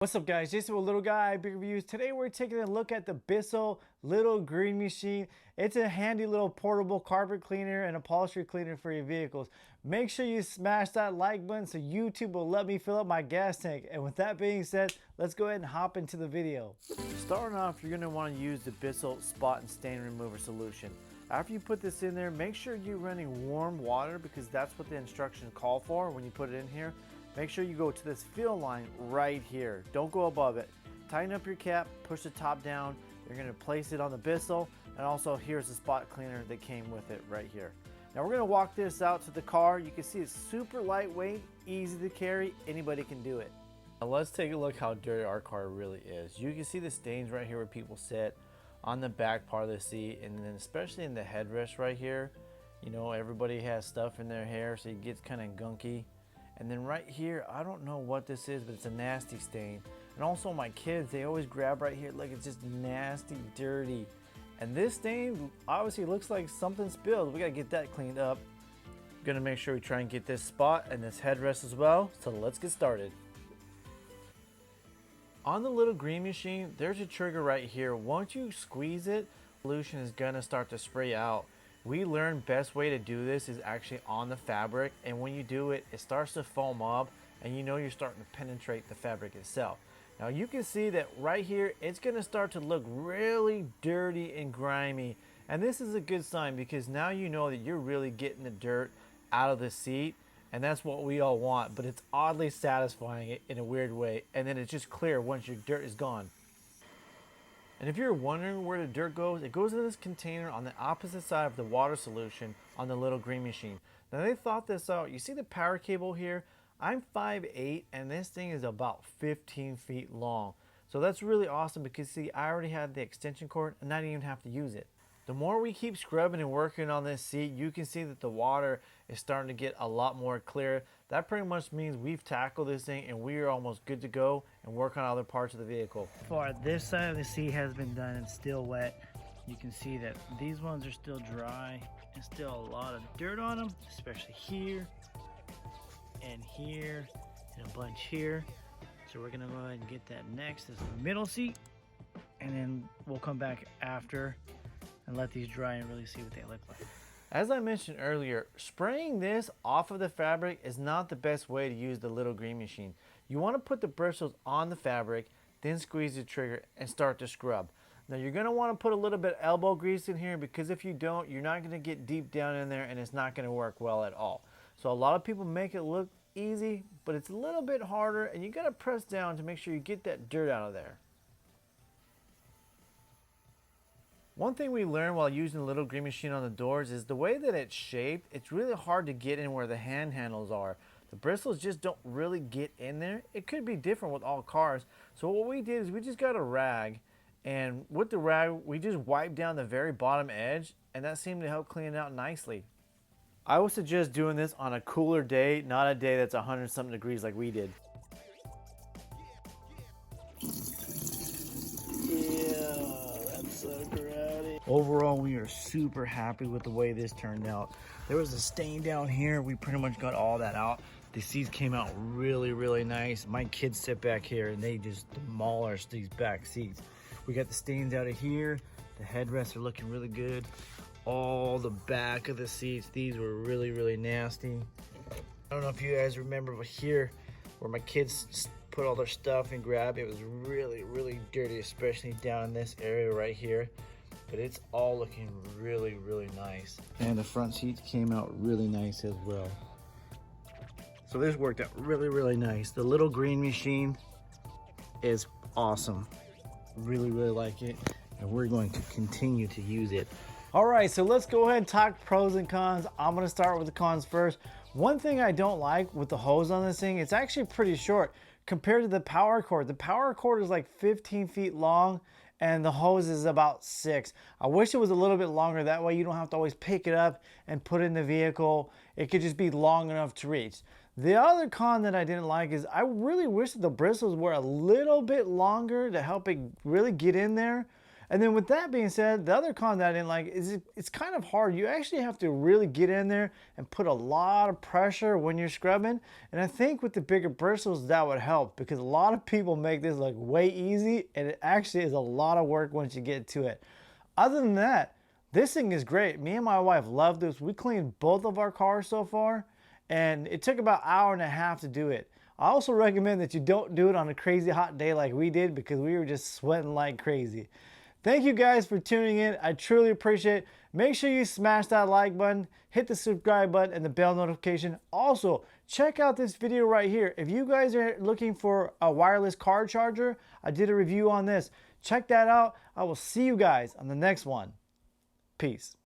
What's up guys, Jason with Little Guy Big Reviews. Today we're taking a look at the Bissell little green machine. It's a handy little portable carpet cleaner and upholstery cleaner for your vehicles. Make sure you smash that like button so YouTube will let me fill up my gas tank. And with that being said, let's go ahead and hop into the video. Starting off, you're going to want to use the Bissell spot and stain remover solution. After you put this in there, make sure you're running warm water because that's what the instructions call for when you put it in here. Make sure you go to this fill line right here. Don't go above it. Tighten up your cap, push the top down. You're going to place it on the Bissell, and also here's the spot cleaner that came with it right here. Now we're going to walk this out to the car. You can see it's super lightweight, easy to carry. Anybody can do it. Now let's take a look how dirty our car really is. You can see the stains right here where people sit on the back part of the seat, and then especially in the headrest right here. You know, everybody has stuff in their hair, so it gets kind of gunky. And then right here, I don't know what this is, but it's a nasty stain. And also my kids, they always grab right here like it's just nasty, dirty. And this stain obviously looks like something spilled. We gotta get that cleaned up. I'm gonna make sure we try and get this spot and this headrest as well. So let's get started. On the little green machine, there's a trigger right here. Once you squeeze it, solution is gonna start to spray out. We learned best way to do this is actually on the fabric, and when you do it, it starts to foam up and you know you're starting to penetrate the fabric itself. Now you can see that right here, it's gonna start to look really dirty and grimy. And this is a good sign because now you know that you're really getting the dirt out of the seat, and that's what we all want, but it's oddly satisfying in a weird way. And then it's just clear once your dirt is gone. And if you're wondering where the dirt goes, it goes in this container on the opposite side of the water solution on the little green machine. Now they thought this out. You see the power cable here? I'm 5'8", and this thing is about 15 feet long. So that's really awesome because see, I already had the extension cord and I didn't even have to use it. The more we keep scrubbing and working on this seat, you can see that the water is starting to get a lot more clear. That pretty much means we've tackled this thing and we are almost good to go and work on other parts of the vehicle. Far this side of the seat has been done and still wet. You can see that these ones are still dry and still a lot of dirt on them, especially here and here and a bunch here. So we're gonna go ahead and get that next. This is the middle seat, and then we'll come back after and let these dry and really see what they look like. As I mentioned earlier, spraying this off of the fabric is not the best way to use the little green machine. You want to put the bristles on the fabric, then squeeze the trigger and start to scrub. Now you're going to want to put a little bit of elbow grease in here because if you don't, you're not going to get deep down in there and it's not going to work well at all. So a lot of people make it look easy, but it's a little bit harder, and you got to press down to make sure you get that dirt out of there. One thing we learned while using the little green machine on the doors is the way that it's shaped, it's really hard to get in where the hand handles are. The bristles just don't really get in there. It could be different with all cars. So what we did is we just got a rag, and with the rag, we just wiped down the very bottom edge, and that seemed to help clean it out nicely. I would suggest doing this on a cooler day, not a day that's 100 something degrees like we did. Overall, we are super happy with the way this turned out. There was a stain down here. We pretty much got all that out. The seats came out really, really nice. My kids sit back here and they just demolish these back seats. We got the stains out of here. The headrests are looking really good. All the back of the seats, these were really, really nasty. I don't know if you guys remember, but here where my kids put all their stuff and grab, it was really, really dirty, especially down in this area right here. But it's all looking really, really nice. And the front seats came out really nice as well. So this worked out really, really nice. The little green machine is awesome. Really, really like it. And we're going to continue to use it. All right, so let's go ahead and talk pros and cons. I'm gonna start with the cons first. One thing I don't like with the hose on this thing, it's actually pretty short compared to the power cord. The power cord is like 15 feet long and the hose is about 6. I wish it was a little bit longer. That way you don't have to always pick it up and put it in the vehicle. It could just be long enough to reach. The other con that I didn't like is I really wish that the bristles were a little bit longer to help it really get in there. And then with that being said, the other con that I didn't like is it's kind of hard. You actually have to really get in there and put a lot of pressure when you're scrubbing. And I think with the bigger bristles that would help, because a lot of people make this look way easy and it actually is a lot of work once you get to it. Other than that, this thing is great. Me and my wife love this. We cleaned both of our cars so far and it took about an hour and a half to do it. I also recommend that you don't do it on a crazy hot day like we did, because we were just sweating like crazy. Thank you guys for tuning in. I truly appreciate it. Make sure you smash that like button, hit the subscribe button and the bell notification. Also, check out this video right here. If you guys are looking for a wireless car charger, I did a review on this. Check that out. I will see you guys on the next one. Peace.